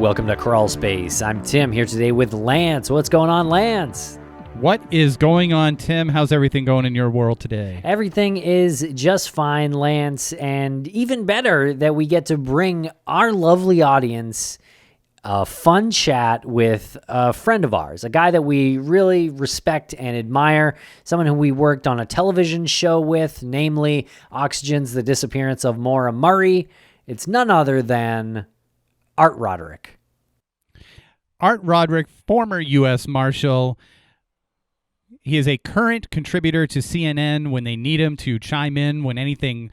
Welcome to Crawlspace. I'm Tim here today with Lance. What's going on, Lance? What is going on, Tim? How's everything going in your world today? Everything is just fine, Lance, and even better that we get to bring our lovely audience a fun chat with a friend of ours, a guy that we really respect and admire, someone who we worked on a television show with, namely Oxygen's The Disappearance of Maura Murray. It's none other than Art Roderick. Art Roderick, former US Marshal. He is a current contributor to CNN when they need him to chime in when anything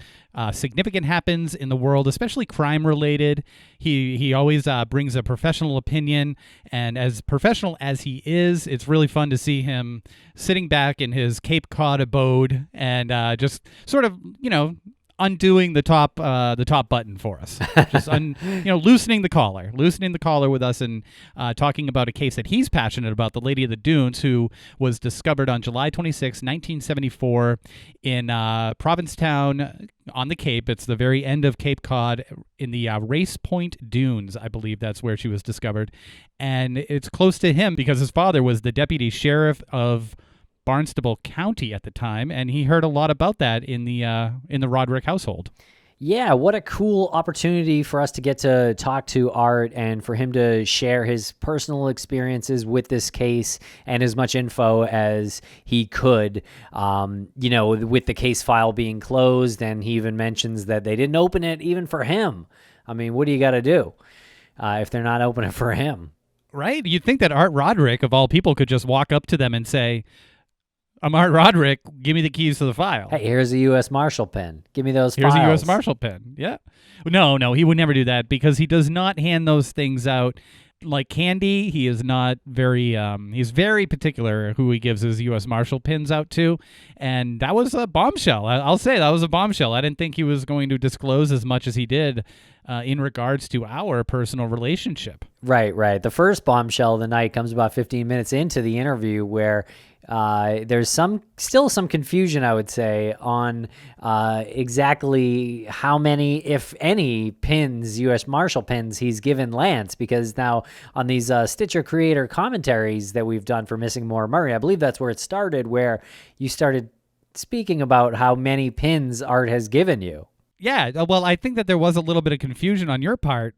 significant happens in the world, especially crime-related. He always brings a professional opinion, and as professional as he is, it's really fun to see him sitting back in his Cape Cod abode and just sort of, undoing the top button for us, just loosening the collar with us, and talking about a case that he's passionate about, the Lady of the Dunes, who was discovered on July 26, 1974, in Provinectown on the Cape. It's the very end of Cape Cod in the Race Point Dunes, I believe that's where she was discovered, and it's close to him because his father was the deputy sheriff of Barnstable County at the time, and he heard a lot about that in the Roderick household. Yeah, what a cool opportunity for us to get to talk to Art and for him to share his personal experiences with this case and as much info as he could, with the case file being closed. And he even mentions that they didn't open it even for him. I mean, what do you got to do if they're not opening it for him? Right? You'd think that Art Roderick, of all people, could just walk up to them and say, "I'm Art Roderick. Give me the keys to the file. Hey, here's a US Marshal pen. Give me those Here's files. a US Marshal pen." Yeah. No, he would never do that because he does not hand those things out like candy. He is not very, he's very particular who he gives his US Marshal pins out to. And that was a bombshell. I'll say that was a bombshell. I didn't think he was going to disclose as much as he did in regards to our personal relationship. Right. The first bombshell of the night comes about 15 minutes into the interview where there's still some confusion, I would say, on exactly how many, if any, pins, U.S. Marshal pins, he's given Lance, because now on these Stitcher Creator commentaries that we've done for Missing Maura Murray, I believe that's where it started, where you started speaking about how many pins Art has given you. Yeah, well, I think that there was a little bit of confusion on your part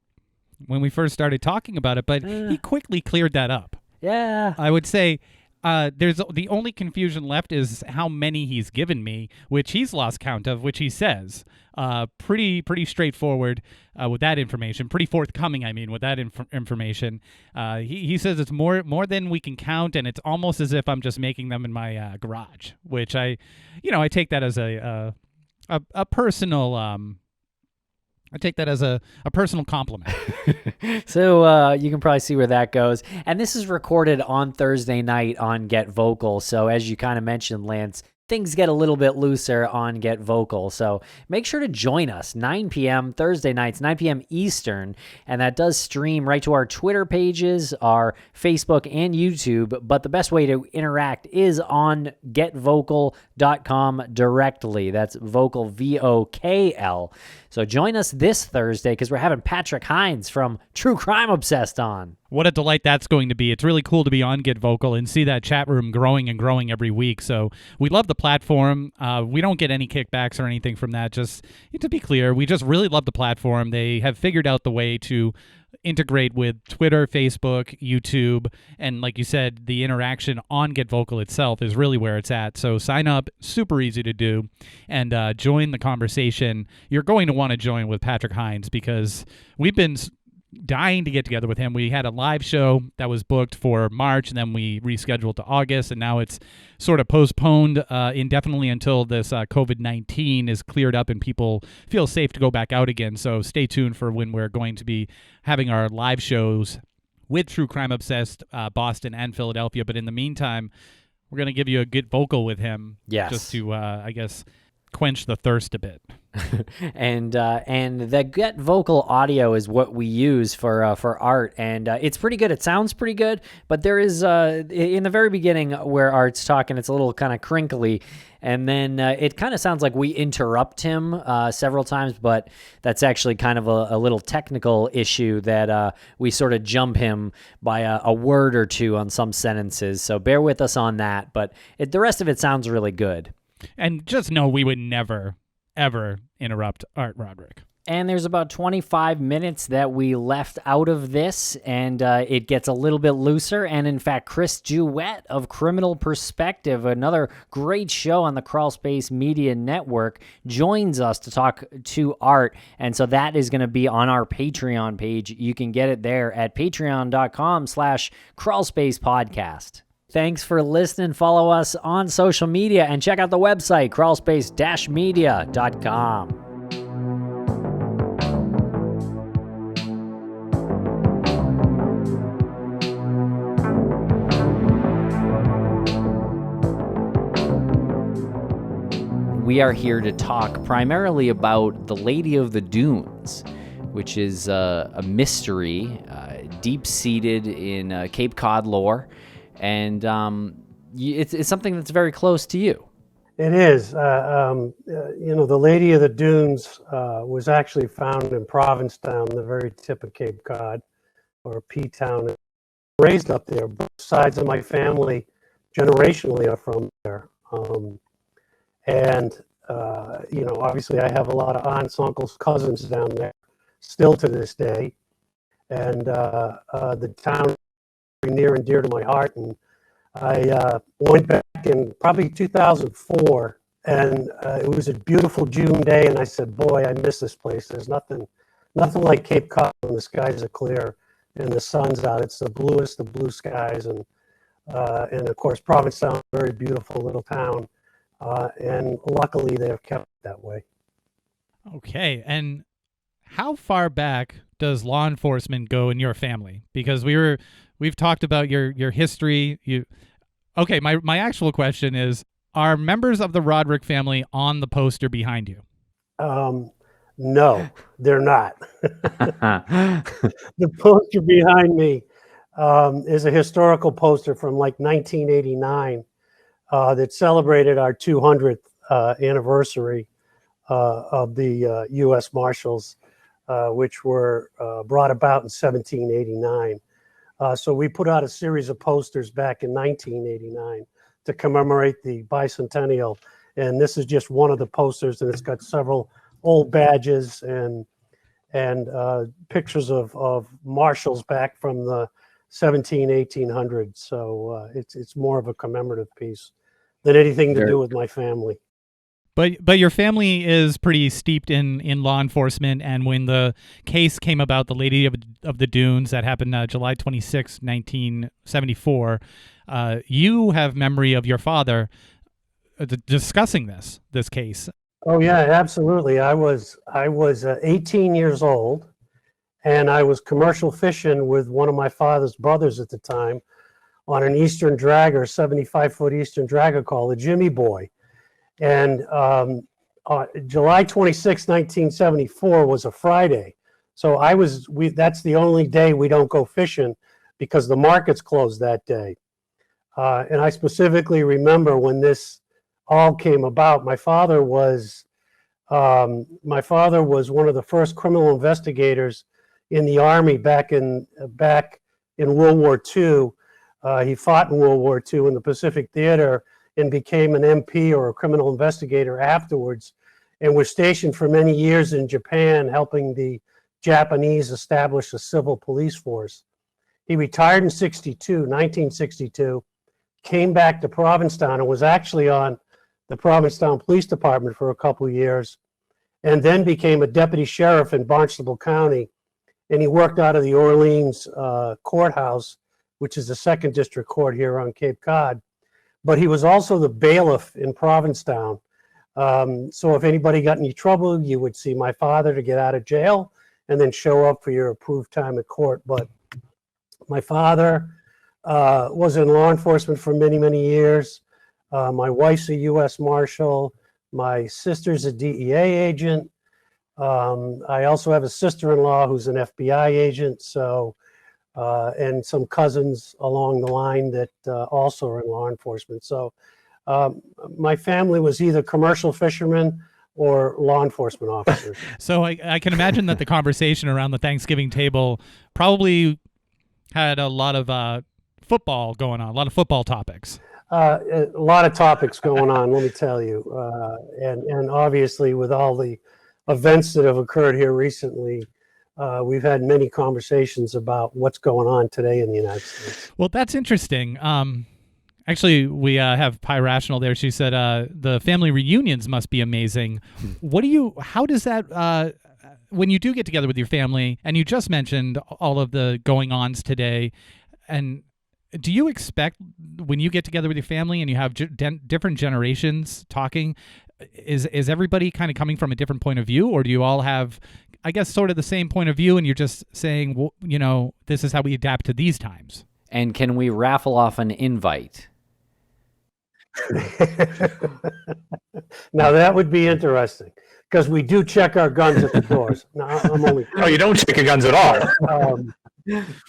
when we first started talking about it, but he quickly cleared that up. Yeah. I would say there's the only confusion left is how many he's given me, which he's lost count of, which he says. Pretty straightforward with that information. Pretty forthcoming, with that information. He says it's more than we can count, and it's almost as if I'm just making them in my garage, which I take that as a personal. I take that as a personal compliment. So you can probably see where that goes. And this is recorded on Thursday night on GetVokl. So as you kind of mentioned, Lance, things get a little bit looser on GetVokl. So make sure to join us 9 p.m. Thursday nights, 9 p.m. Eastern. And that does stream right to our Twitter pages, our Facebook, and YouTube. But the best way to interact is on GetVokl.com directly. That's Vokl, VOKL. So join us this Thursday because we're having Patrick Hines from True Crime Obsessed on. What a delight that's going to be. It's really cool to be on GetVokl and see that chat room growing and growing every week. So we love the platform. We don't get any kickbacks or anything from that. Just to be clear, we just really love the platform. They have figured out the way to integrate with Twitter, Facebook, YouTube, and like you said, the interaction on GetVokl itself is really where it's at. So sign up, super easy to do, and join the conversation. You're going to want to join with Patrick Hines because we've been dying to get together with him. We had a live show that was booked for March, and then we rescheduled to August, and now it's sort of postponed indefinitely until this COVID-19 is cleared up and people feel safe to go back out again. So stay tuned for when we're going to be having our live shows with True Crime Obsessed, Boston and Philadelphia. But in the meantime, we're going to give you a GetVokl with him. Yes. Just to, quench the thirst a bit. And the GetVokl audio is what we use for Art, and it's pretty good. It sounds pretty good, but there is in the very beginning where Art's talking, it's a little kind of crinkly, and then it kind of sounds like we interrupt him several times, but that's actually kind of a little technical issue that we sort of jump him by a word or two on some sentences. So bear with us on that, but the rest of it sounds really good. And just know we would never, ever interrupt Art Roderick. And there's about 25 minutes that we left out of this, and it gets a little bit looser. And in fact, Chris Jewett of Criminal Perspective, another great show on the Crawlspace Media Network, joins us to talk to Art. And so that is going to be on our Patreon page. You can get it there at patreon.com/crawlspacepodcast. Thanks for listening. Follow us on social media and check out the website, crawlspace-media.com. We are here to talk primarily about The Lady of the Dunes, which is a mystery deep-seated in Cape Cod lore. And it's something that's very close to you. It is. The Lady of the Dunes was actually found in Provinectown, the very tip of Cape Cod, or P-Town. Raised up there. Both sides of my family, generationally, are from there. Obviously I have a lot of aunts, uncles, cousins down there, still to this day. And the town is near and dear to my heart. And I went back in probably 2004, and it was a beautiful June day, and I said, boy, I miss this place. There's nothing like Cape Cod when the skies are clear and the sun's out. It's the bluest of blue skies, and of course, Provincetown, a very beautiful little town, and luckily they have kept it that way. Okay, and how far back does law enforcement go in your family? Because we've talked about your history. My actual question is, are members of the Roderick family on the poster behind you? No, they're not. The poster behind me is a historical poster from like 1989 that celebrated our 200th anniversary of the US Marshals, which were brought about in 1789. So we put out a series of posters back in 1989 to commemorate the bicentennial. And this is just one of the posters, and it's got several old badges and pictures of marshals back from the 1800s. So it's more of a commemorative piece than anything to do with my family. But your family is pretty steeped in law enforcement, and when the case came about, the Lady of the Dunes, that happened July 26, 1974, you have memory of your father discussing this case. Oh yeah, absolutely. I was 18 years old, and I was commercial fishing with one of my father's brothers at the time on an Eastern dragger, 75-foot Eastern dragger called the Jimmy Boy. And July 26, 1974 was a Friday. So that's the only day we don't go fishing because the market's closed that day. And I specifically remember when this all came about, my father was one of the first criminal investigators in the Army back in World War II. He fought in World War II in the Pacific Theater and became an MP or a criminal investigator afterwards, and was stationed for many years in Japan, helping the Japanese establish a civil police force. He retired in 1962, came back to Provincetown and was actually on the Provincetown Police Department for a couple of years, and then became a deputy sheriff in Barnstable County. And he worked out of the Orleans courthouse, which is the second district court here on Cape Cod. But he was also the bailiff in Provincetown. So if anybody got any trouble, you would see my father to get out of jail and then show up for your approved time at court. But my father was in law enforcement for many, many years. My wife's a US Marshal. My sister's a DEA agent. I also have a sister-in-law who's an FBI agent. So, and some cousins along the line that also are in law enforcement. So my family was either commercial fishermen or law enforcement officers. So I can imagine that the conversation around the Thanksgiving table probably had a lot of football going on, a lot of football topics. A lot of topics going on, let me tell you. And obviously with all the events that have occurred here recently, we've had many conversations about what's going on today in the United States. Well, that's interesting. Actually, we have Pi Rational there. She said the family reunions must be amazing. How does that, when you do get together with your family, and you just mentioned all of the going-ons today, and do you expect when you get together with your family and you have different generations talking, is everybody kind of coming from a different point of view, or do you all have, I guess, sort of the same point of view, and you're just saying, well, this is how we adapt to these times? And can we raffle off an invite? Now that would be interesting because we do check our guns at the doors. No, I'm only. No, you don't check your guns at all.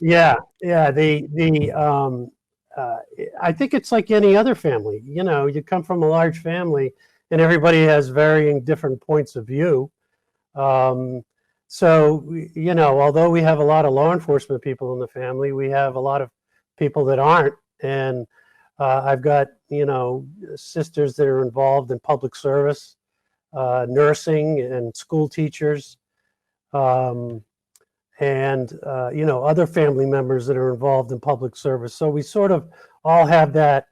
Yeah. I think it's like any other family. You come from a large family, and everybody has varying different points of view. So although we have a lot of law enforcement people in the family, we have a lot of people that aren't, and I've got, sisters that are involved in public service, nursing and school teachers, and, other family members that are involved in public service. So we sort of all have that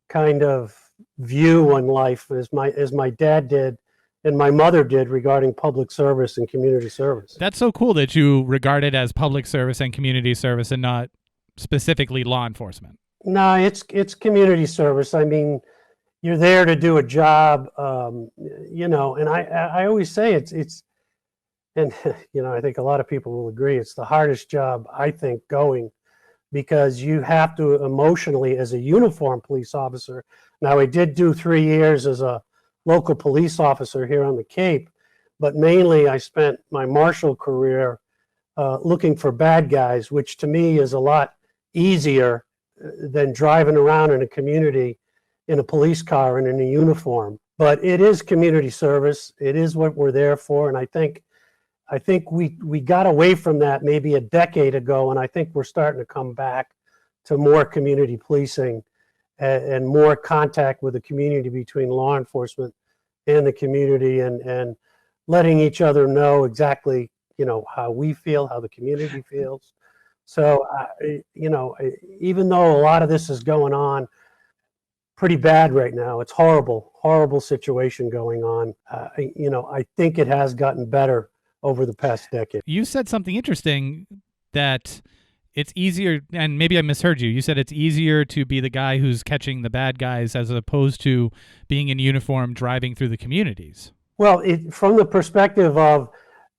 kind of view on life as my dad did and my mother did regarding public service and community service. That's so cool that you regard it as public service and community service and not specifically law enforcement. No, it's community service. I mean, you're there to do a job, and I always say it's, and I think a lot of people will agree, it's the hardest job, I think, going, because you have to emotionally, as a uniformed police officer. Now, I did do 3 years as a local police officer here on the Cape, but mainly I spent my marshal career looking for bad guys, which to me is a lot easier than driving around in a community in a police car and in a uniform. But it is community service. It is what we're there for. And I think we got away from that maybe a decade ago, and I think we're starting to come back to more community policing and more contact with the community between law enforcement and the community, and letting each other know exactly, how we feel, how the community feels. So, even though a lot of this is going on pretty bad right now, it's horrible situation going on. I think it has gotten better over the past decade. You said something interesting, that it's easier, and maybe I misheard you. You said it's easier to be the guy who's catching the bad guys as opposed to being in uniform driving through the communities. Well, from the perspective of,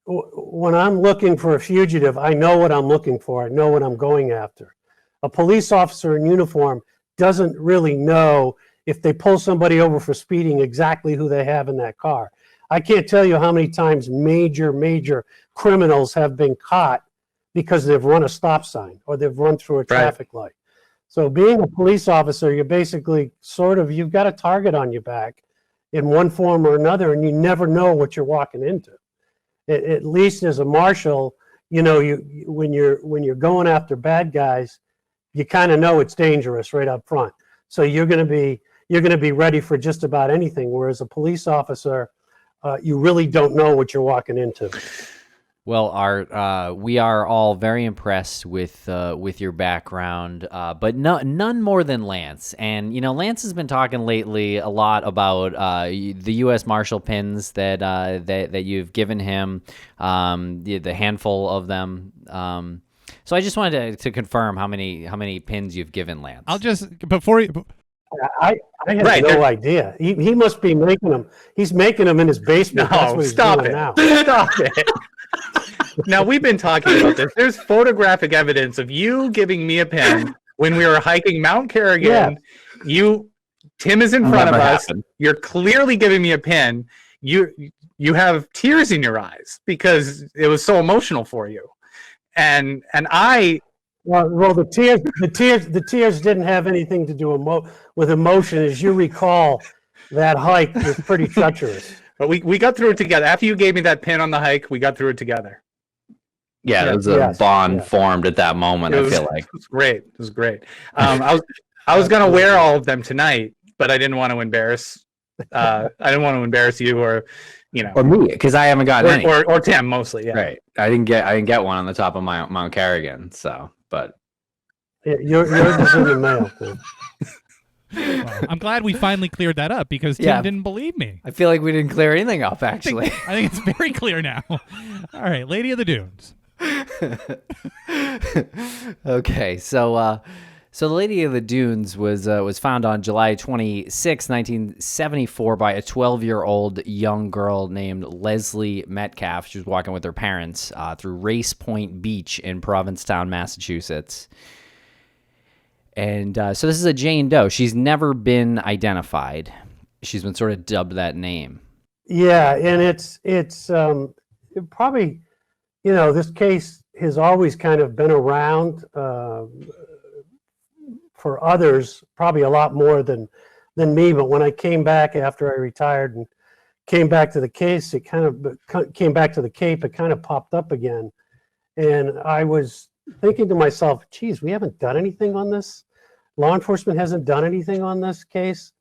when I'm looking for a fugitive, I know what I'm looking for. I know what I'm going after. A police officer in uniform doesn't really know, if they pull somebody over for speeding, exactly who they have in that car. I can't tell you how many times major criminals have been caught because they've run a stop sign or they've run through a traffic light. So being a police officer, you're basically you've got a target on your back in one form or another, and you never know what you're walking into. At least as a marshal, when you're going after bad guys, you kind of know it's dangerous right up front. So you're going to be ready for just about anything. Whereas a police officer, you really don't know what you're walking into. Well, Art, we are all very impressed with your background, but none more than Lance. And Lance has been talking lately a lot about the US Marshal pins that you've given him, the handful of them. So I just wanted to confirm how many pins you've given Lance. I'll just before you. I have no idea. He must be making them. He's making them in his basement. No, That's what he's stop doing it. now. Stop it. Now, we've been talking about this. There's photographic evidence of you giving me a pen when we were hiking Mount Kerrigan. Yeah. You Tim is in front of Never us. happened. You're clearly giving me a pin. You have tears in your eyes because it was so emotional for you. And I Well, the tears didn't have anything to do with emotion. As you recall, that hike was pretty treacherous. but we got through it together. After you gave me that pin on the hike, we got through it together. Yeah, there was a Yes, bond yeah. formed at that moment. I feel like It was great. It was great. I was gonna wear all of them tonight, but I didn't want to embarrass. I didn't want to embarrass you or or me, because I haven't gotten any. or Tim mostly. Yeah. Right, I didn't get one on the top of Mount Carrigan. So, but Yours is in the mail. Tim. Well, I'm glad we finally cleared that up because Tim Yeah. didn't believe me. I feel like we didn't clear anything up, I think, actually. I think it's very clear now. All right, Lady of the Dunes. Okay, so the Lady of the Dunes was found on July 26, 1974 by a 12-year-old young girl named Leslie Metcalf. She was walking with her parents through Race Point Beach in Provincetown, Massachusetts. And so this is a Jane Doe. She's never been identified. She's been sort of dubbed that name. Yeah, and it's it probably, this case has always kind of been around for others, probably a lot more than me. But when I came back after I retired and came back to the case, it kind of came back to the Cape. It kind of popped up again, and I was thinking to myself, geez, we haven't done anything on this. Law enforcement hasn't done anything on this case.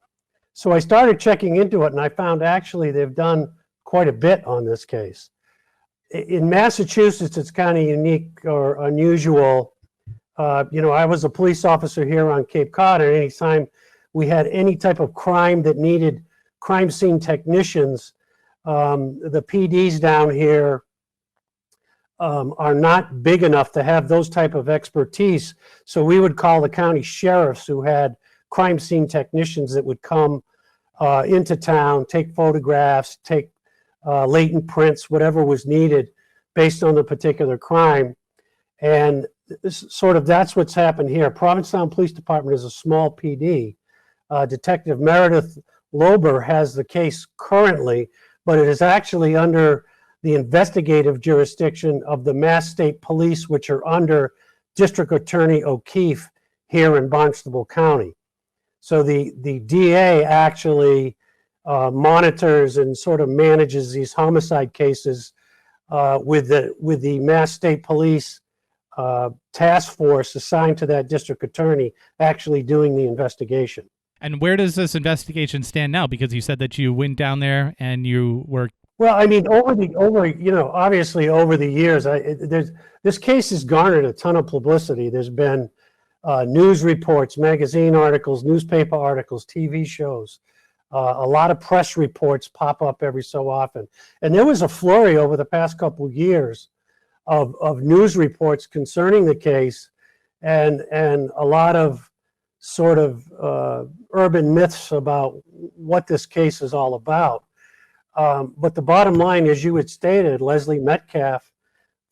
So I started checking into it, and I found actually they've done quite a bit on this case. In Massachusetts, it's kind of unique or unusual. I was a police officer here on Cape Cod, and anytime we had any type of crime that needed crime scene technicians, the PDs down here are not big enough to have those type of expertise. So we would call the county sheriffs who had crime scene technicians that would come into town, take photographs, take latent prints, whatever was needed based on the particular crime. And that's what's happened here. Provincetown Police Department is a small PD. Detective Meredith Lober has the case currently, but it is actually under the investigative jurisdiction of the Mass State Police, which are under District Attorney O'Keefe here in Barnstable County. So the DA actually monitors and sort of manages these homicide cases with the Mass State Police task force assigned to that district attorney actually doing the investigation. And where does this investigation stand now? Because you said that you went down there and you were. Well, I mean, obviously over the years, this case has garnered a ton of publicity. There's been news reports, magazine articles, newspaper articles, TV shows. A lot of press reports pop up every so often. And there was a flurry over the past couple of years of news reports concerning the case and a lot of sort of urban myths about what this case is all about. But the bottom line, as you had stated, Leslie Metcalf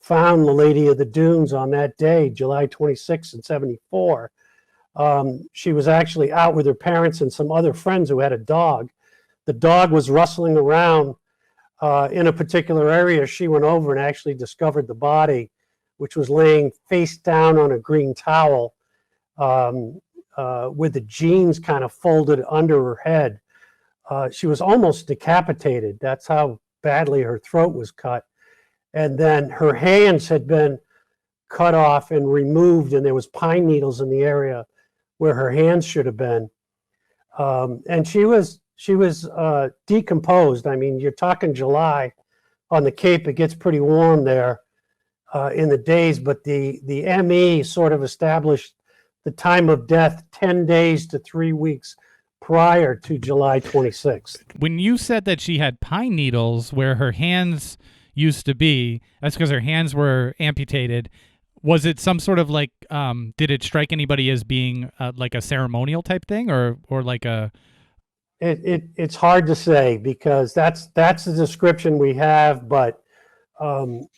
found the Lady of the Dunes on that day, July 26 in 74. She was actually out with her parents and some other friends who had a dog. The dog was rustling around in a particular area. She went over and actually discovered the body, which was laying face down on a green towel with the jeans kind of folded under her head. She was almost decapitated. That's how badly her throat was cut. And then her hands had been cut off and removed, and there was pine needles in the area where her hands should have been. And she was decomposed. I mean, you're talking July on the Cape. It gets pretty warm there in the days, but the ME sort of established the time of death 10 days to 3 weeks prior to July 26th. When you said that she had pine needles where her hands used to be, that's because her hands were amputated. Was it some sort of like, did it strike anybody as being like a ceremonial type thing or like a... It's hard to say because that's the description we have, but this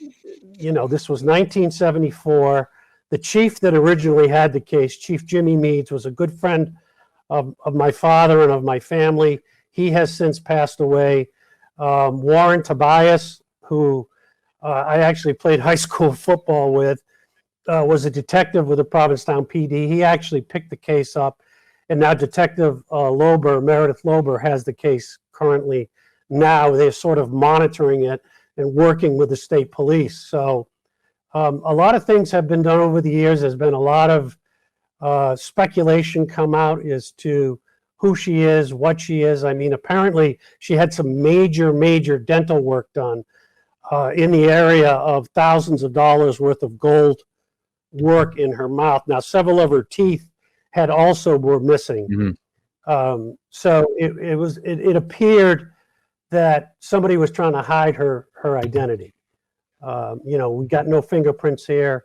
was 1974. The chief that originally had the case, Chief Jimmy Meads, was a good friend of my father and of my family. He has since passed away. Warren Tobias, who I actually played high school football with, was a detective with the Provinectown PD. He actually picked the case up, and now Detective Meredith Lober, has the case currently. Now they're sort of monitoring it and working with the state police. So a lot of things have been done over the years. There's been a lot of speculation come out as to who she is, what she is. I mean, apparently she had some major dental work done in the area of thousands of dollars worth of gold work in her mouth. Now, several of her teeth were missing. Mm-hmm. So it appeared that somebody was trying to hide her identity. We got no fingerprints here.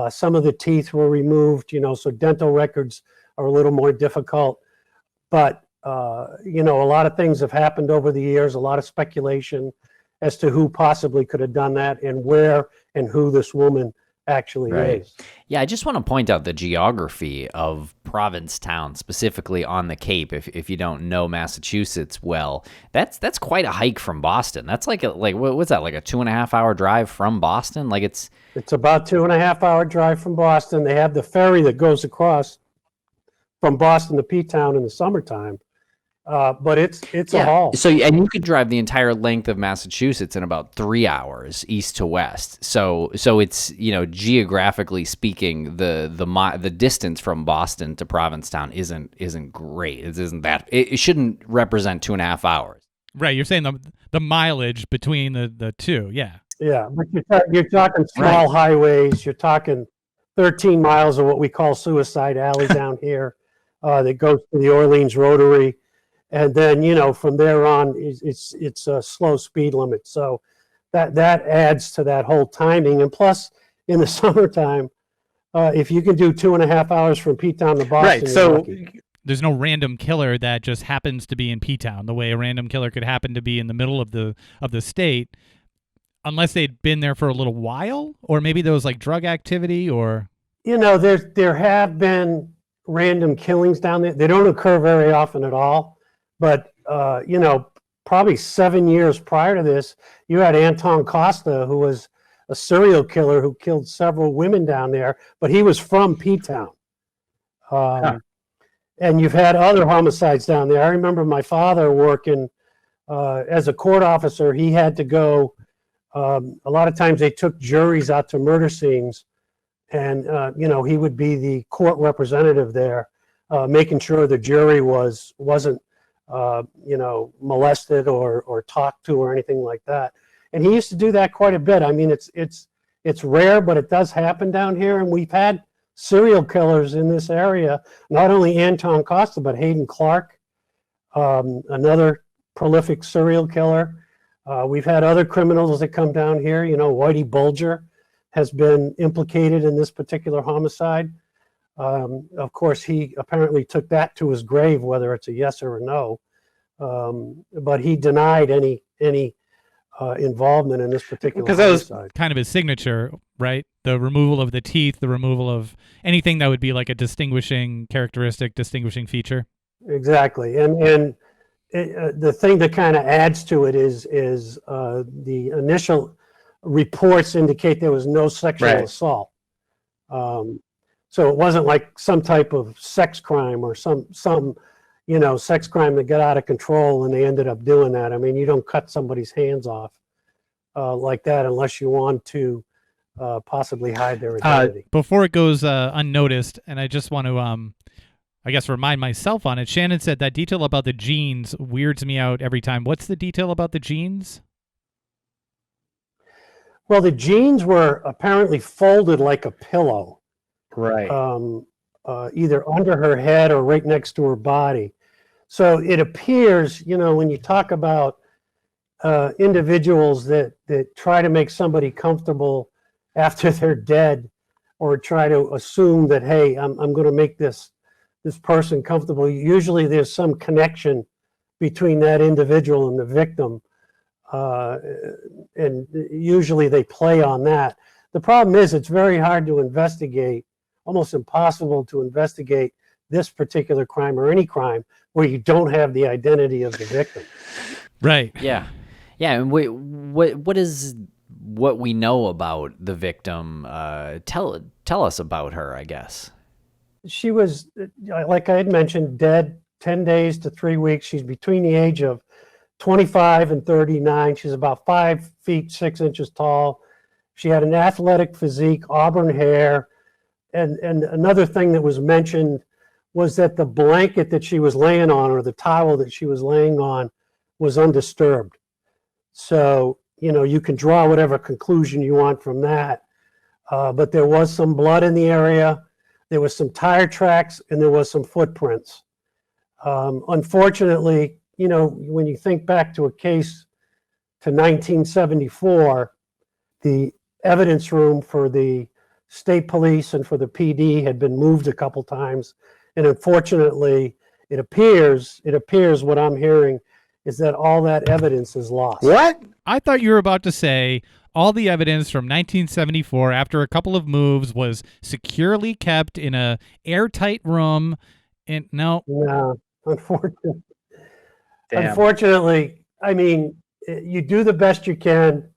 Some of the teeth were removed, so dental records are a little more difficult. But, a lot of things have happened over the years, a lot of speculation as to who possibly could have done that and where and who this woman actually is. Yeah, I just want to point out the geography of Provincetown, specifically on the Cape. If you don't know Massachusetts well, that's quite a hike from Boston. That's like what's that, like a 2.5 hour drive from Boston? Like it's about 2.5 hour drive from Boston. They have the ferry that goes across from Boston to P-Town in the summertime. But it's a haul. So, and you could drive the entire length of Massachusetts in about 3 hours, east to west. So it's, geographically speaking, the distance from Boston to Provincetown isn't great. It isn't that. It shouldn't represent 2.5 hours. Right. You're saying the mileage between the two. Yeah. Yeah, but you're talking small highways. You're talking 13 miles of what we call Suicide Alley down here that goes to the Orleans Rotary. And then, from there on, it's a slow speed limit. So that adds to that whole timing. And plus, in the summertime, if you can do 2.5 hours from P-Town to Boston, right? So there's no random killer that just happens to be in P-Town, the way a random killer could happen to be in the middle of the state, unless they'd been there for a little while, or maybe there was like drug activity, or there have been random killings down there. They don't occur very often at all. But, probably 7 years prior to this, you had Anton Costa, who was a serial killer who killed several women down there, but he was from P-Town. And you've had other homicides down there. I remember my father working as a court officer. He had to go, a lot of times they took juries out to murder scenes, and, he would be the court representative there, making sure the jury wasn't molested or talked to or anything like that. And he used to do that quite a bit. I mean, it's rare, but it does happen down here. And we've had serial killers in this area, not only Anton Costa, but Hayden Clark, another prolific serial killer. We've had other criminals that come down here. Whitey Bulger has been implicated in this particular homicide. Of course, he apparently took that to his grave, whether it's a yes or a no. But he denied any involvement in this particular homicide. Kind of his signature, right? The removal of the teeth, the removal of anything that would be like a distinguishing characteristic, distinguishing feature. Exactly, and the thing that kind of adds to it is the initial reports indicate there was no sexual assault. So it wasn't like some type of sex crime or some sex crime that got out of control and they ended up doing that. I mean, you don't cut somebody's hands off like that unless you want to possibly hide their identity. Before it goes unnoticed, and I just want to, remind myself on it. Shannon said that detail about the jeans weirds me out every time. What's the detail about the jeans? Well, the jeans were apparently folded like a pillow. Right. Either under her head or right next to her body. So it appears, when you talk about individuals that try to make somebody comfortable after they're dead, or try to assume that, hey, I'm going to make this person comfortable. Usually there's some connection between that individual and the victim. And usually they play on that. The problem is it's very hard to investigate, almost impossible to investigate this particular crime or any crime where you don't have the identity of the victim. Right. Yeah. Yeah. And what is what we know about the victim? Tell us about her, I guess. She was, like I had mentioned, dead 10 days to 3 weeks. She's between the age of 25 and 39. She's about 5 feet 6 inches tall. She had an athletic physique, auburn hair. And another thing that was mentioned was that the blanket that she was laying on, or the towel that she was laying on, was undisturbed. So, you can draw whatever conclusion you want from that. But there was some blood in the area. There was some tire tracks, and there was some footprints. Unfortunately, when you think back to a case to 1974, the evidence room for the state police and for the PD had been moved a couple times. And unfortunately, it appears what I'm hearing is that all that evidence is lost. What? I thought you were about to say all the evidence from 1974 after a couple of moves was securely kept in a airtight room. And no, unfortunately. Damn. Unfortunately, I mean, you do the best you can.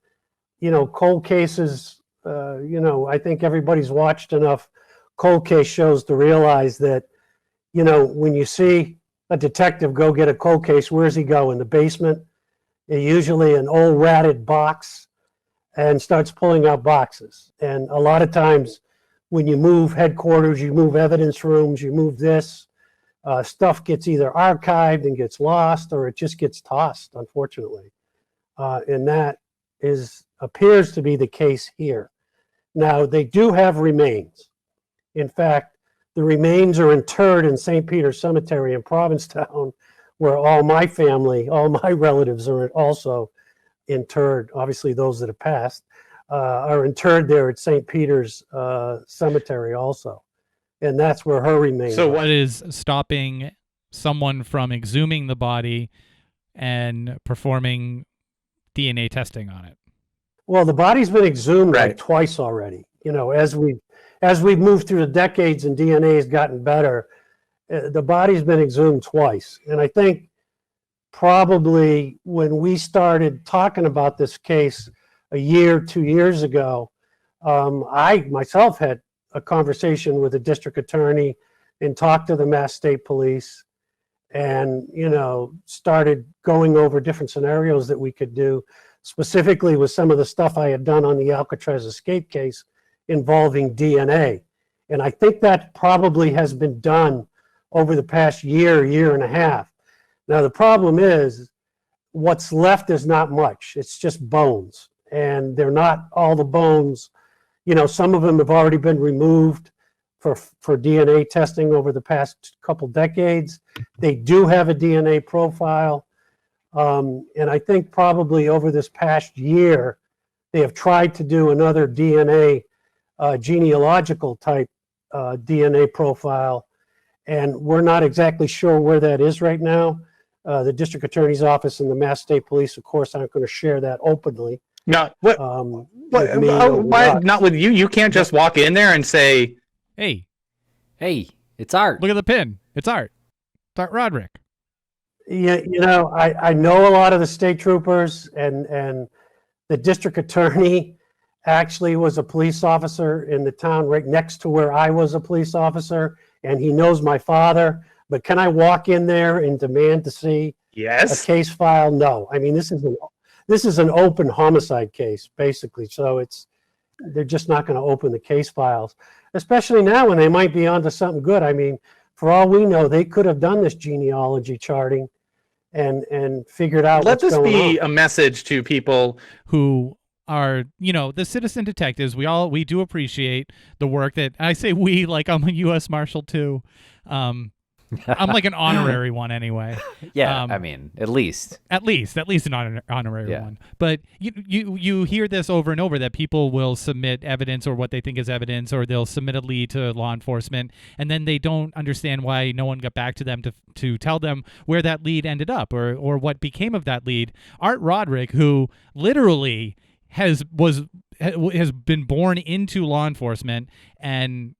Cold cases, I think everybody's watched enough cold case shows to realize that, when you see a detective go get a cold case, where's he go? In the basement, usually an old ratted box, and starts pulling out boxes. And a lot of times when you move headquarters, you move evidence rooms, you move this, stuff gets either archived and gets lost, or it just gets tossed, unfortunately. And that appears to be the case here. Now, they do have remains. In fact, the remains are interred in St. Peter's Cemetery in Provinectown, where all my family, all my relatives are also interred. Obviously, those that have passed are interred there at St. Peter's Cemetery also. And that's where her remains so are. what is stopping someone from exhuming the body and performing DNA testing on it? Well, the body's been exhumed Right. like twice already. As we've moved through the decades and DNA has gotten better, the body's been exhumed twice. And I think probably when we started talking about this case a year, 2 years ago, I myself had a conversation with the district attorney and talked to the Mass State Police and, started going over different scenarios that we could do, specifically with some of the stuff I had done on the Alcatraz escape case involving DNA. And I think that probably has been done over the past year and a half. Now, the problem is what's left is not much. It's just bones. And they're not all the bones. Some of them have already been removed for DNA testing over the past couple decades. They do have a DNA profile. And I think probably over this past year, they have tried to do another DNA genealogical type DNA profile. And we're not exactly sure where that is right now. The district attorney's office and the Mass State Police, of course, aren't going to share that openly. No, With me or with why us. not with you? You can't just walk in there and say, Hey, It's Art. look at the pin. It's Art. It's Art Roderick. Yeah, I know a lot of the state troopers, and the district attorney actually was a police officer in the town right next to where I was a police officer, and he knows my father. But can I walk in there and demand to see a yes. case file? No. I mean, this is an open homicide case, basically. So they're just not going to open the case files, especially now when they might be onto something good. I mean, for all we know, they could have done this genealogy charting and figured out Let what's this going be on. a message to people. Who are, the citizen detectives. We do appreciate the work that I say we, like I'm a US Marshal too. I'm like an honorary one anyway. Yeah, I mean, at least. At least an honorary Yeah. one. But you hear this over and over that people will submit evidence or what they think is evidence, or they'll submit a lead to law enforcement, and then they don't understand why no one got back to them to tell them where that lead ended up or what became of that lead. Art Roderick, who literally has been born into law enforcement and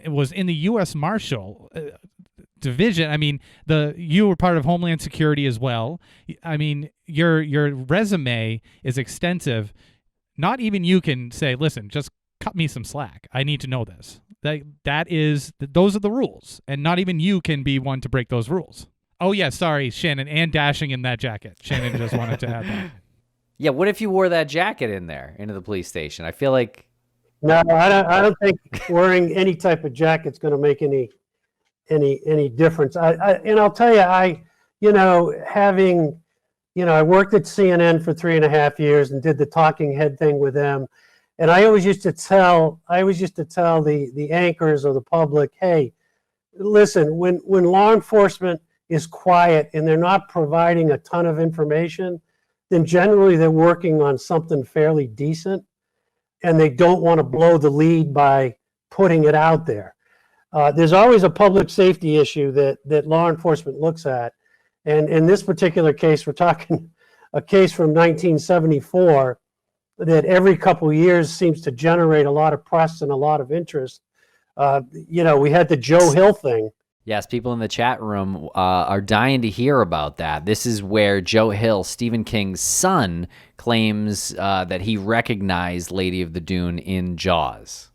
was in the US Marshal. division. I mean, you were part of Homeland Security as well. I mean, your resume is extensive. Not even you can say, listen, just cut me some slack. I need to know this. Those are the rules, and not even you can be one to break those rules. Oh yeah, sorry, Shannon, and dashing in that jacket. Shannon just wanted to add that. Yeah, what if you wore that jacket into the police station? I feel like No, I don't think wearing any type of jacket's going to make any difference. And I'll tell you, I worked at CNN for 3.5 years and did the talking head thing with them. And I always used to tell the anchors or the public, hey, listen, when law enforcement is quiet and they're not providing a ton of information, then generally they're working on something fairly decent, and they don't want to blow the lead by putting it out there. There's always a public safety issue that law enforcement looks at. And in this particular case, we're talking a case from 1974 that every couple of years seems to generate a lot of press and a lot of interest. We had the Joe Hill thing. yes, people in the chat room are dying to hear about that. This is where Joe Hill, Stephen King's son, claims that he recognized Lady of the Dune in Jaws.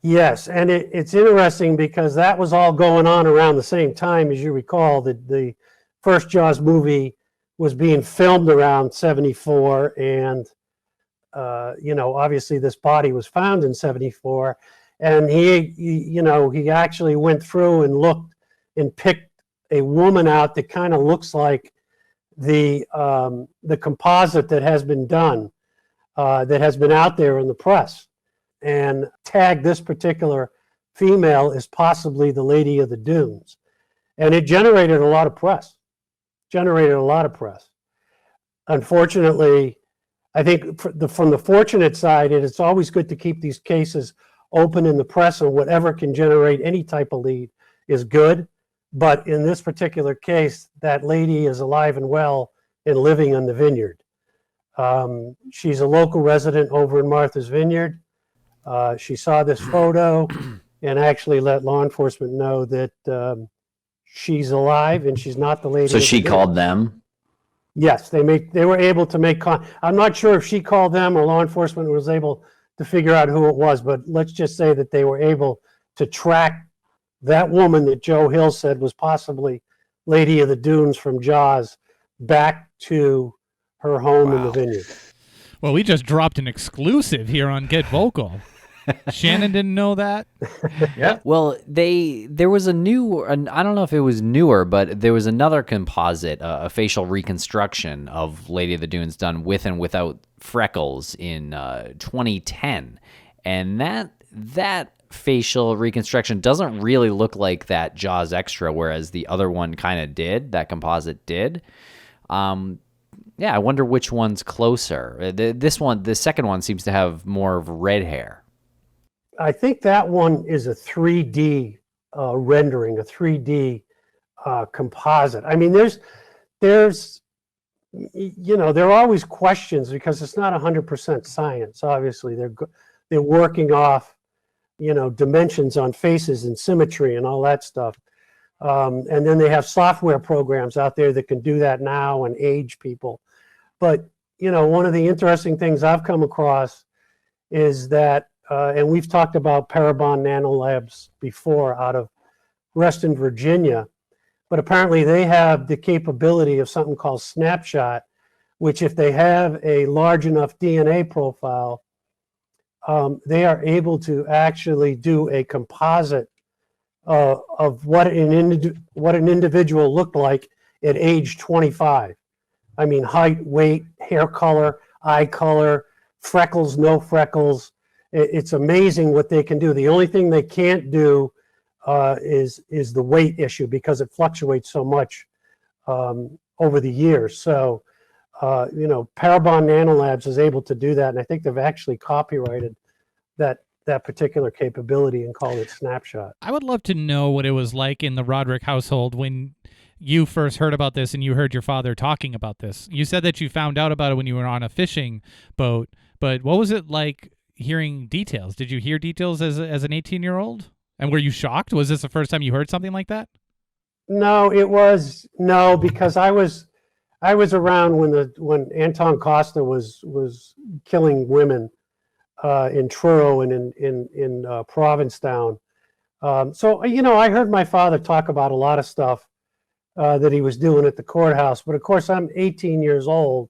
Yes, and it's interesting because that was all going on around the same time. As you recall, the first Jaws movie was being filmed around 74, and obviously this body was found in 74, and he actually went through and looked and picked a woman out that kind of looks like the composite that has been done, that has been out there in the press, and tagged this particular female as possibly the Lady of the Dunes. And it generated a lot of press. Unfortunately, I think from the fortunate side, it's always good to keep these cases open in the press, and whatever can generate any type of lead is good. But in this particular case, that lady is alive and well and living in the vineyard. She's a local resident over in Martha's Vineyard. She saw this photo and actually let law enforcement know that she's alive and she's not the lady. So she called them? Yes, they were able to make I'm not sure if she called them or law enforcement was able to figure out who it was, but let's just say that they were able to track that woman that Joe Hill said was possibly Lady of the Dunes from Jaws back to her home in the vineyard. Well, we just dropped an exclusive here on GetVokl. Shannon didn't know that. Yeah. Well, there was I don't know if it was newer, but there was another composite, a facial reconstruction of Lady of the Dunes done with and without freckles in 2010, and that facial reconstruction doesn't really look like that Jaws extra, whereas the other one kind of did. That composite did. Yeah, I wonder which one's closer. The second one seems to have more of red hair. I think that one is a 3D rendering, a 3D composite. I mean, there are always questions because it's not 100% science. Obviously, they're working off, dimensions on faces and symmetry and all that stuff. And then they have software programs out there that can do that now and age people. But, one of the interesting things I've come across is that, and we've talked about Parabon Nanolabs before out of Reston, Virginia, but apparently they have the capability of something called Snapshot, which if they have a large enough DNA profile, they are able to actually do a composite of what an individual looked like at age 25. I mean, height, weight, hair color, eye color, freckles, no freckles. It's amazing what they can do. The only thing they can't do is the weight issue because it fluctuates so much over the years. So, Parabon Nanolabs is able to do that, and I think they've actually copyrighted that particular capability and called it Snapshot. I would love to know what it was like in the Roderick household when you first heard about this and you heard your father talking about this. You said that you found out about it when you were on a fishing boat, but what was it like hearing details? Did you hear details as an 18-year-old? And were you shocked? Was this the first time you heard something like that? No, because I was around when Anton Costa was killing women in Truro and in Provincetown. So I heard my father talk about a lot of stuff that he was doing at the courthouse. But of course, I'm 18 years old,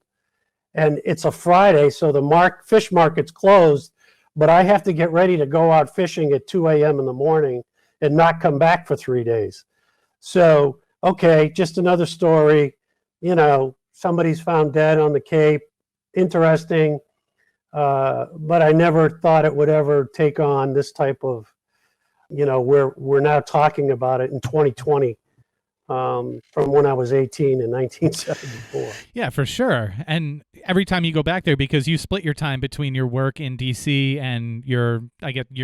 and it's a Friday, so the fish market's closed. But I have to get ready to go out fishing at 2 a.m. in the morning and not come back for 3 days. So, okay, just another story. Somebody's found dead on the Cape. Interesting. But I never thought it would ever take on this type of, we're now talking about it in 2020 from when I was 18 in 1974. Yeah, for sure. And every time you go back there, because you split your time between your work in D.C. and your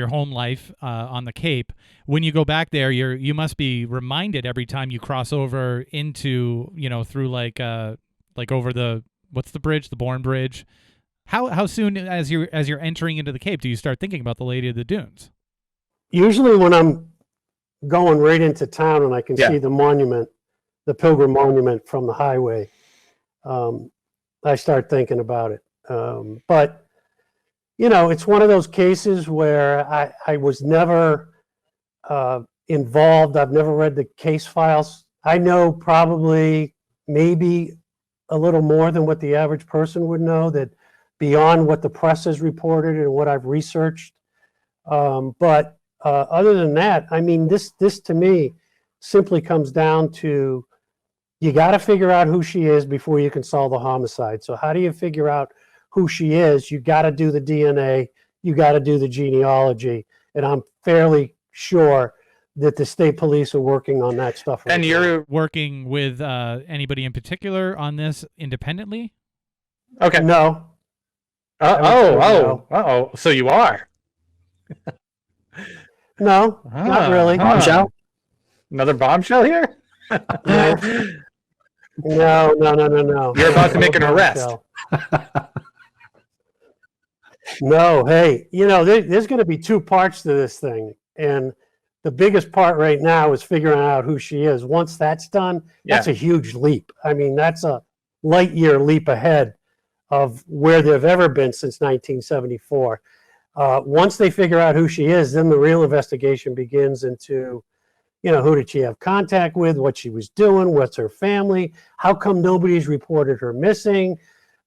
home life on the Cape, when you go back there, you must be reminded every time you cross over into, through like over what's the bridge, the Bourne Bridge. How soon as you're entering into the Cape do you start thinking about the Lady of the Dunes? Usually when I'm going right into town and I can see the monument, the Pilgrim Monument from the highway, I start thinking about it. But, it's one of those cases where I was never involved. I've never read the case files. I know probably maybe a little more than what the average person would know, that beyond what the press has reported and what I've researched. But other than that, I mean, this to me simply comes down to, you got to figure out who she is before you can solve the homicide. So how do you figure out who she is? You got to do the DNA, you got to do the genealogy, and I'm fairly sure that the state police are working on that stuff right And now. you're Working with anybody in particular on this independently? okay. No. So you are. No, not really. Bombshell? Another bombshell here? No. You're about to make an arrest. No, hey, there's going to be two parts to this thing. And the biggest part right now is figuring out who she is. Once that's done, that's a huge leap. I mean, that's a light year leap ahead of where they've ever been since 1974. Once they figure out who she is, then the real investigation begins into, who did she have contact with, what she was doing, what's her family, how come nobody's reported her missing.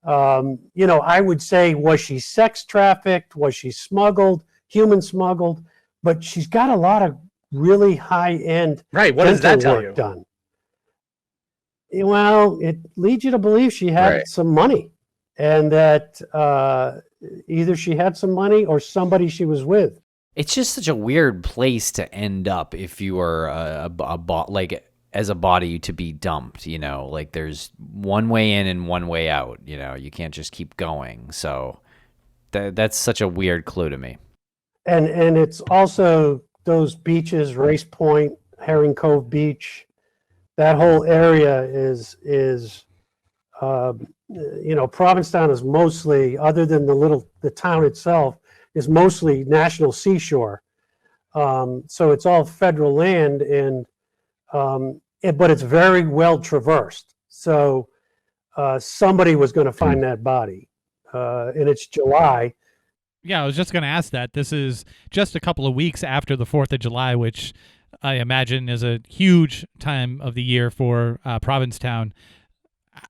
I would say, was she sex trafficked? Was she smuggled, human smuggled? But she's got a lot of really high-end Right. What does that tell you? done. Well, it leads you to believe she had some money, and that either she had some money or somebody she was with. It's just such a weird place to end up if you are as a body to be dumped, like there's one way in and one way out, you can't just keep going. So that's such a weird clue to me. And it's also those beaches, Race Point, Herring Cove Beach, that whole area is Provincetown is mostly, other than the town itself, is mostly national seashore. So it's all federal land, and but it's very well traversed. So somebody was going to find that body, and it's July. Yeah, I was just going to ask that. This is just a couple of weeks after the 4th of July, which I imagine is a huge time of the year for Provincetown.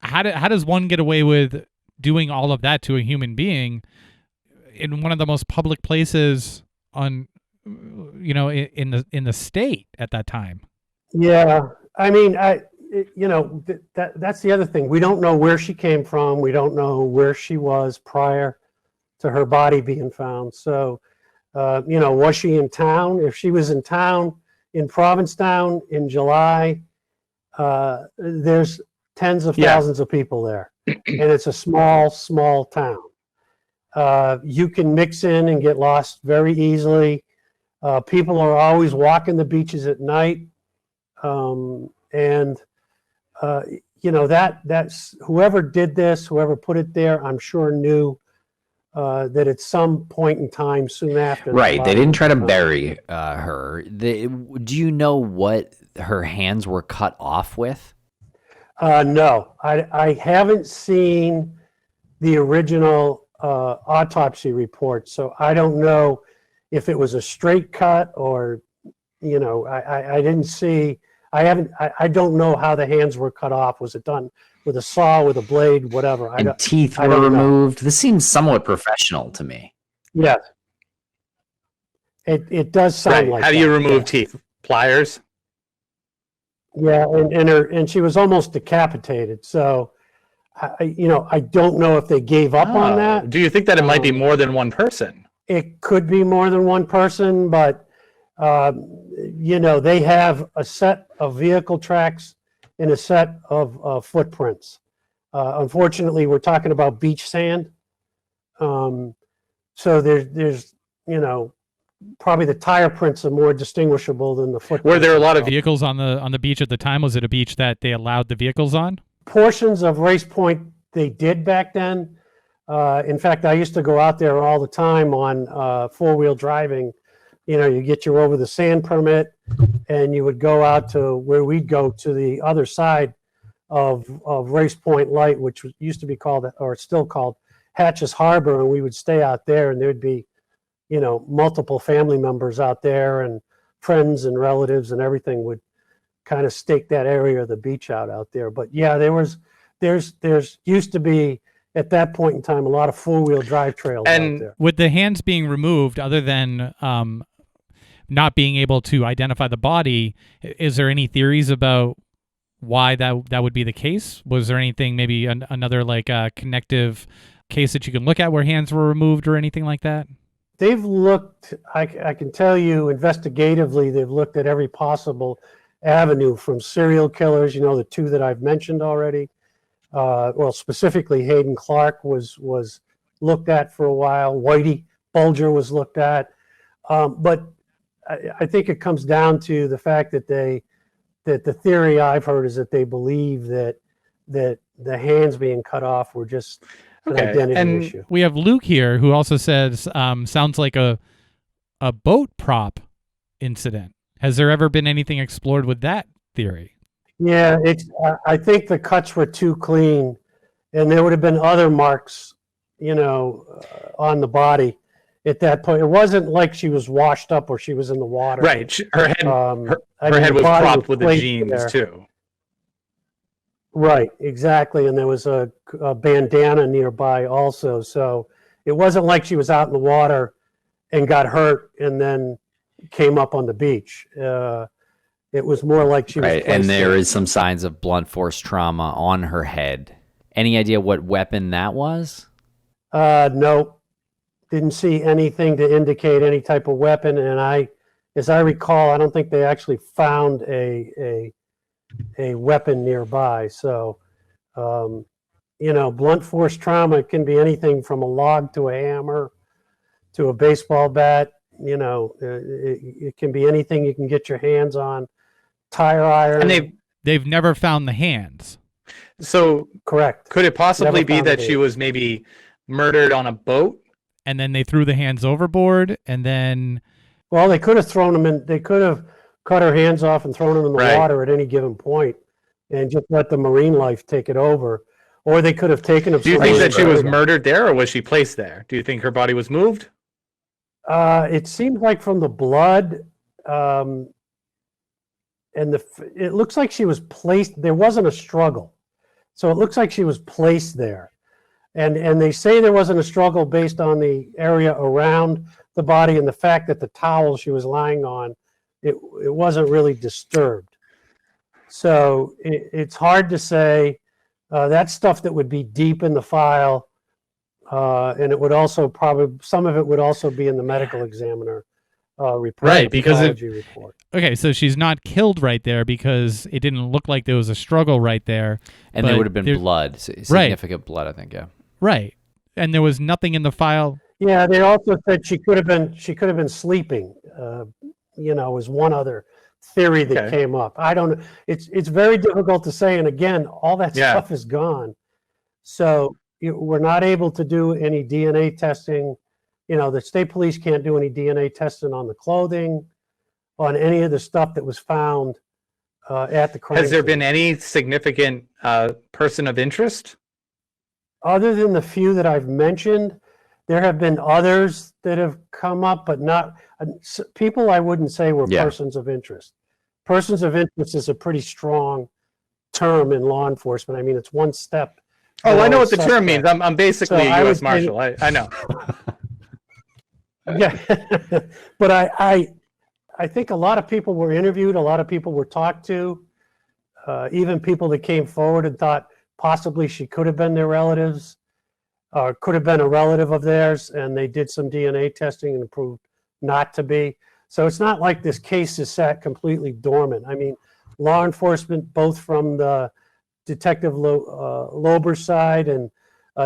How does one get away with doing all of that to a human being in one of the most public places in the state at that time? Yeah, I mean, that's the other thing. We don't know where she came from. We don't know where she was prior to her body being found. So, was she in town? If she was in town in Provincetown in July, there's tens of thousands of people there, and it's a small town. You can mix in and get lost very easily. People are always walking the beaches at night, that's whoever did this, whoever put it there, I'm sure knew that at some point in time soon after. the Right. They body didn't was try to found. bury. her. Do you know what her hands were cut off with? No, I haven't seen the original autopsy report, so I don't know if it was a straight cut or, I didn't see. I don't know how the hands were cut off. Was it done with a saw, with a blade, whatever? And teeth I were don't know. removed. This seems somewhat professional to me. Yes, it does sound Right. like How do you that, remove yes. teeth? Pliers? Yeah, and she was almost decapitated. So, I don't know if they gave up on that. Do you think that it might be more than one person? It could be more than one person, but they have a set of vehicle tracks and a set of footprints. Unfortunately, we're talking about beach sand, so there's probably the tire prints are more distinguishable than the footprints. Were there a lot of Vehicles on the beach at the time? Was it a beach that they allowed the vehicles on? portions of Race Point they did back then? In fact, I used to go out there all the time on four-wheel driving. You get your over the sand permit, and you would go out to where we'd go to the other side of Race Point Light, which used to be called, or it's still called, Hatches Harbor, and we would stay out there, and there'd be, multiple family members out there, and friends and relatives and everything would kind of stake that area of the beach out there. But yeah, there's used to be at that point in time a lot of four-wheel drive trails out there. With the hands being removed, other than not being able to identify the body, is there any theories about why that would be the case? Was there anything, maybe another connective case that you can look at where hands were removed or anything like that? They've looked, I can tell you investigatively, they've looked at every possible avenue, from serial killers, the two that I've mentioned already. Well, specifically Hayden Clark was looked at for a while. Whitey Bulger was looked at. But I think it comes down to the fact that the theory I've heard is that they believe that the hands being cut off were just an identity issue. We have Luke here, who also says sounds like a boat prop incident. Has there ever been anything explored with that theory? Yeah, I think the cuts were too clean, and there would have been other marks, on the body at that point. It wasn't like she was washed up or she was in the water. Right. Her head, her the head was body propped with the placed jeans there. too. Right, exactly. And there was a bandana nearby also. So it wasn't like she was out in the water and got hurt and then came up on the beach. It was more like she was Right. placed And there there. is some signs of blunt force trauma on her head. Any idea what weapon that was? No, didn't see anything to indicate any type of weapon. And as I recall, I don't think they actually found a weapon nearby. So, blunt force trauma can be anything from a log to a hammer to a baseball bat. It can be anything you can get your hands on. Tire iron. And They've never found the hands. so Correct. could it possibly Never be found that the she hands. was maybe murdered on a boat? And then they threw the hands overboard, and then Well, they could have thrown them in. They could have cut her hands off and thrown them in the Right. water at any given point, and just let the marine life take it over. Or they could have taken them. Do you think somewhere that she was and murdered there, or was she placed there? Do you think her body was moved? It seems like from the blood, and it looks like she was placed. There wasn't a struggle, so it looks like she was placed there. And they say there wasn't a struggle based on the area around the body and the fact that the towel she was lying on, it wasn't really disturbed. So it's hard to say. That's stuff that would be deep in the file, and it would also probably, some of it would also be in the medical examiner report. Right, because pathology report. okay, so she's not killed right there because it didn't look like there was a struggle right there. And But there would have been there- blood, significant blood, I think, yeah. Right. And there was nothing in the file. Yeah, they also said she could have been sleeping. Was one other theory that Okay. came up. I don't know. It's very difficult to say. And again, all that Yeah. stuff is gone. So we're not able to do any DNA testing. The state police can't do any DNA testing on the clothing, on any of the stuff that was found at the crime Has there scene. been any significant person of interest? Other than the few that I've mentioned, there have been others that have come up, but not people I wouldn't say were persons of interest. Persons of interest is a pretty strong term in law enforcement. I mean, it's one step. Oh, I know what the term means. I'm basically a U.S. Marshal. I know. Yeah, but I think a lot of people were interviewed. A lot of people were talked to. Even people that came forward and thought possibly she could have been their relatives, or could have been a relative of theirs, and they did some DNA testing and proved not to be. So it's not like this case is sat completely dormant. I mean, law enforcement, both from the Detective Lober side and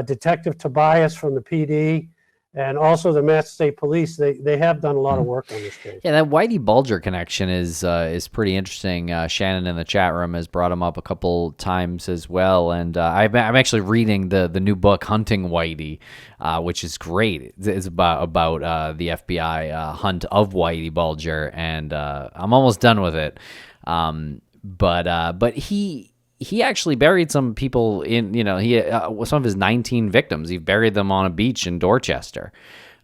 Detective Tobias from the PD, and also the Mass State Police, they have done a lot of work on this case. Yeah, that Whitey Bulger connection is pretty interesting. Shannon in the chat room has brought him up a couple times as well, and I'm actually reading the new book Hunting Whitey, which is great. It's about the FBI hunt of Whitey Bulger, and I'm almost done with it. But he actually buried some people in, some of his 19 victims. He buried them on a beach in Dorchester.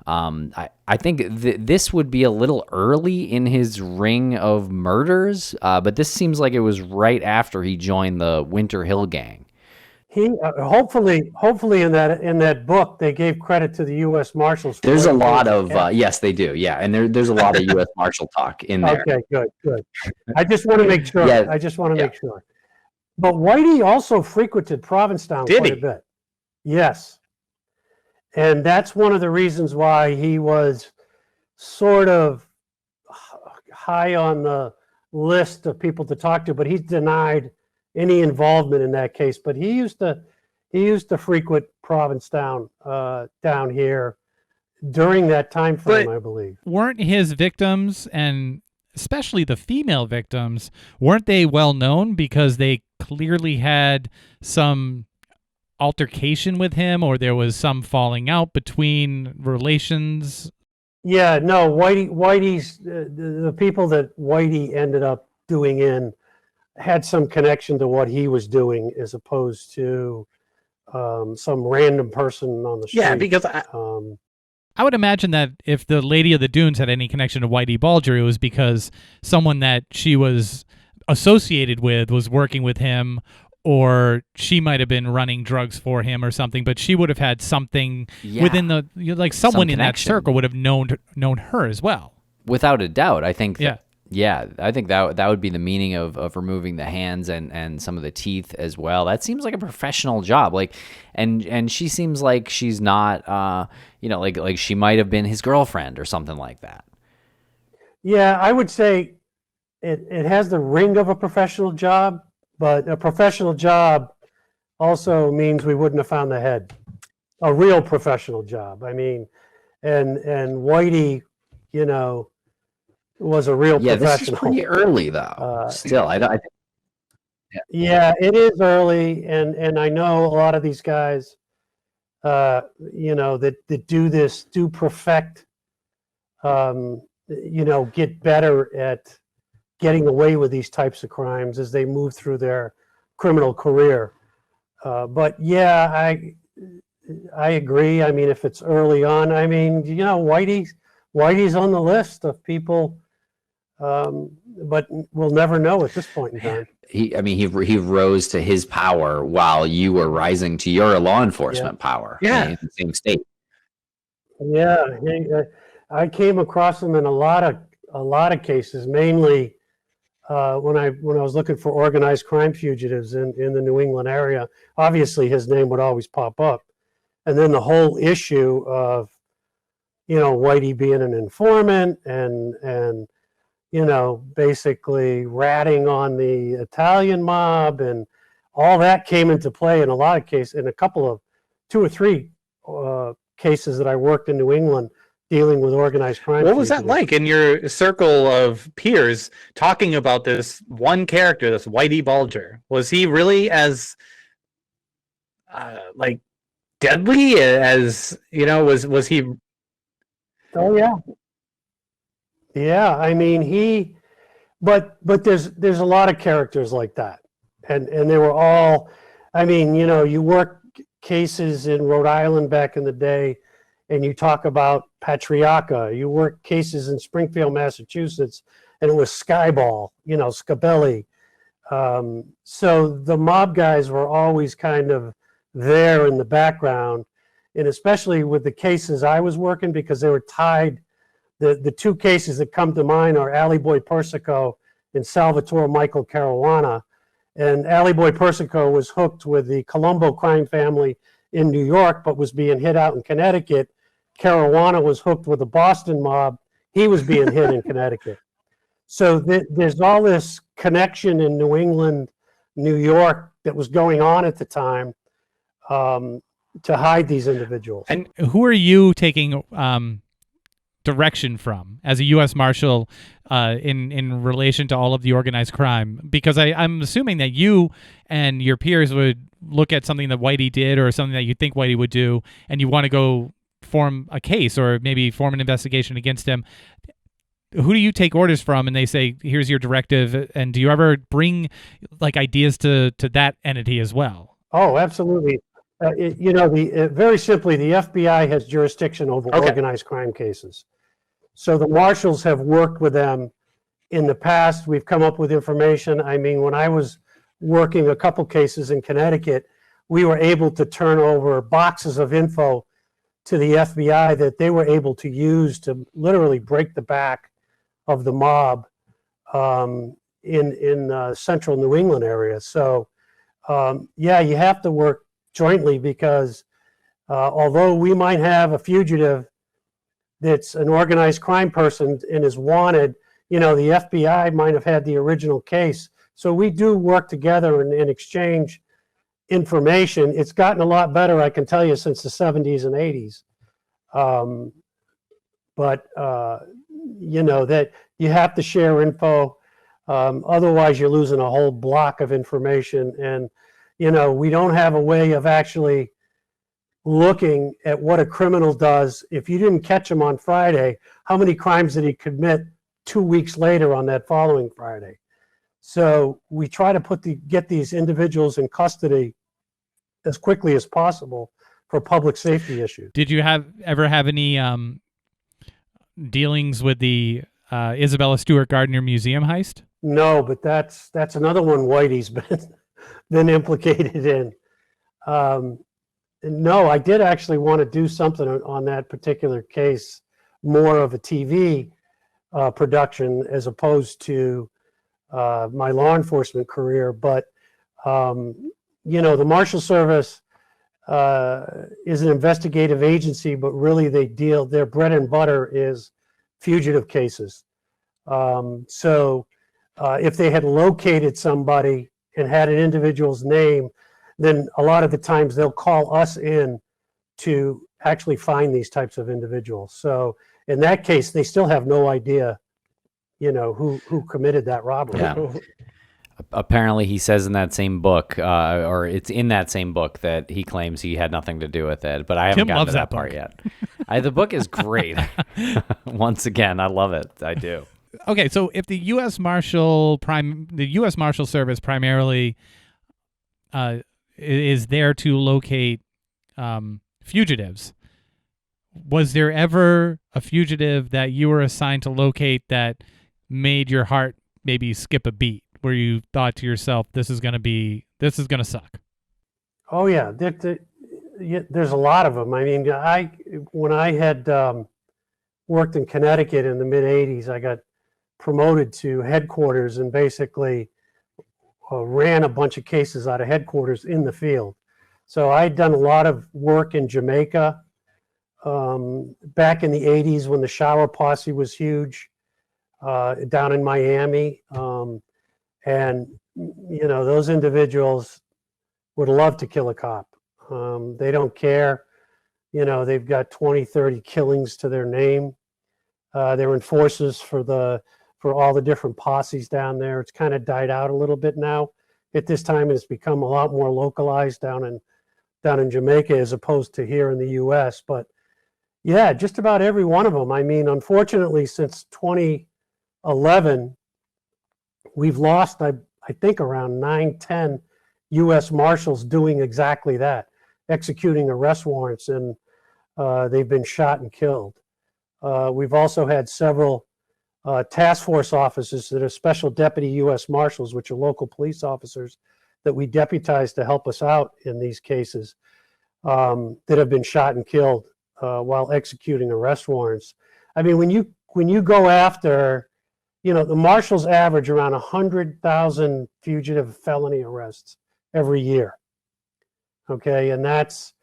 I think this would be a little early in his ring of murders, but this seems like it was right after he joined the Winter Hill Gang. He hopefully in that book they gave credit to the U.S. Marshals. There's a lot of yes, they do. Yeah, and there's a lot of U.S. Marshal talk in there. Okay, good. I just want to make sure. Yeah. I just want to make sure. But Whitey also frequented Provinectown quite a bit. Yes. And that's one of the reasons why he was sort of high on the list of people to talk to, but he's denied any involvement in that case. But he used to frequent Provinectown down here during that time frame, I believe. Weren't his victims, and especially the female victims, weren't they well known because they clearly had some altercation with him, or there was some falling out between relations? Yeah, no, Whitey's the people that Whitey ended up doing in had some connection to what he was doing, as opposed to some random person on the street. Yeah, because I would imagine that if the Lady of the Dunes had any connection to Whitey Bulger, it was because someone that she was associated with was working with him, or she might have been running drugs for him or something, but she would have had something within the, someone in that circle would have known her as well. Without a doubt. I think I think that would be the meaning of removing the hands and some of the teeth as well. That seems like a professional job. And she seems like she's not like she might have been his girlfriend or something like that. Yeah, I would say it has the ring of a professional job, but a professional job also means we wouldn't have found the head. A real professional job. I mean, and Whitey, was a real professional. Yeah, this is pretty early though. Still, I think. Yeah, it is early, and I know a lot of these guys, that do this, do perfect, get better at getting away with these types of crimes as they move through their criminal career. But yeah, I agree. I mean, if it's early on, I mean, Whitey's on the list of people, but we'll never know at this point in time. He rose to his power while you were rising to your law enforcement power. Yeah, in the same state. Yeah, I came across him in a lot of cases, mainly when I was looking for organized crime fugitives in the New England area. Obviously, his name would always pop up, and then the whole issue of Whitey being an informant and basically ratting on the Italian mob, and all that came into play in a lot of cases, in a couple of 2 or 3 cases that I worked in New England dealing with organized crime. What was that like in your circle of peers talking about this one character, this Whitey Bulger? Was he really as deadly as was he? Oh yeah, yeah. I mean, but there's a lot of characters like that, and they were all. I mean, you work cases in Rhode Island back in the day, and you talk about Patriarca. You work cases in Springfield, Massachusetts, and it was Skyball, Scabelli. So the mob guys were always kind of there in the background, and especially with the cases I was working, because they were tied. The two cases that come to mind are Alley Boy Persico and Salvatore Michael Caruana. And Alley Boy Persico was hooked with the Colombo crime family in New York, but was being hit out in Connecticut. Caruana was hooked with the Boston mob. He was being hit in Connecticut. So there's all this connection in New England, New York that was going on at the time to hide these individuals. And who are you taking direction from as a U.S. Marshal in relation to all of the organized crime? Because I'm assuming that you and your peers would look at something that Whitey did or something that you think Whitey would do, and you want to go form a case or maybe form an investigation against him. Who do you take orders from, and they say, here's your directive? And do you ever bring like ideas to that entity as well? Oh, absolutely. Very simply, the FBI has jurisdiction over organized crime cases. So the marshals have worked with them in the past. We've come up with information. I mean, when I was working a couple cases in Connecticut, we were able to turn over boxes of info to the FBI that they were able to use to literally break the back of the mob in central New England area. So, yeah, you have to work jointly, because although we might have a fugitive that's an organized crime person and is wanted, the FBI might have had the original case. So we do work together and exchange information. It's gotten a lot better, I can tell you, since the 70s and 80s. But that you have to share info. Otherwise, you're losing a whole block of information. And, we don't have a way of actually looking at what a criminal does. If you didn't catch him on Friday, how many crimes did he commit 2 weeks later on that following Friday? So we try to get these individuals in custody as quickly as possible for public safety issues. Did you ever have any dealings with the Isabella Stewart Gardner Museum heist? No, but that's another one Whitey's been implicated in. No, I did actually want to do something on that particular case, more of a TV production as opposed to my law enforcement career. But, the Marshal Service is an investigative agency, but really their bread and butter is fugitive cases. So if they had located somebody and had an individual's name, then a lot of the times they'll call us in to actually find these types of individuals. So in that case, they still have no idea, who committed that robbery. Yeah. Apparently, he says in that same book, or it's in that same book, that he claims he had nothing to do with it. But I haven't gotten to that part yet. The book is great. Once again, I love it. I do. Okay, so if the U.S. Marshal Service primarily is there to locate fugitives, was there ever a fugitive that you were assigned to locate that made your heart maybe skip a beat, where you thought to yourself, this is going to suck? Oh yeah, there's a lot of them. I mean, when I had worked in Connecticut in the mid '80s, I got promoted to headquarters and basically ran a bunch of cases out of headquarters in the field. So I'd done a lot of work in Jamaica back in the '80s when the shower posse was huge, down in Miami. And, those individuals would love to kill a cop. They don't care. They've got 20, 30 killings to their name. They're enforcers for all the different posses down there. It's kind of died out a little bit now at this time. It's become a lot more localized down in down in Jamaica as opposed to here in the US. But yeah, just about every one of them. I mean, unfortunately, since 2011, we've lost, I think, around 9-10 US Marshals doing exactly that, executing arrest warrants, and they've been shot and killed. We've also had several task force officers that are special deputy U.S. Marshals, which are local police officers that we deputize to help us out in these cases, that have been shot and killed while executing arrest warrants. I mean, when you go after, the marshals average around 100,000 fugitive felony arrests every year. Okay, and that's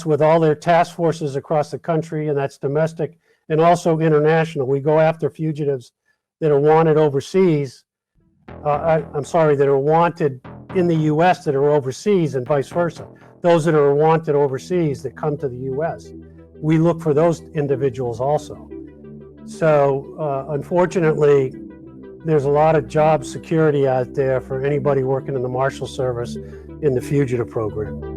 with all their task forces across the country, and that's domestic and also international. We go after fugitives that are wanted overseas. That are wanted in the U.S. that are overseas, and vice versa. Those that are wanted overseas that come to the U.S., we look for those individuals also. So unfortunately, there's a lot of job security out there for anybody working in the Marshal Service in the fugitive program.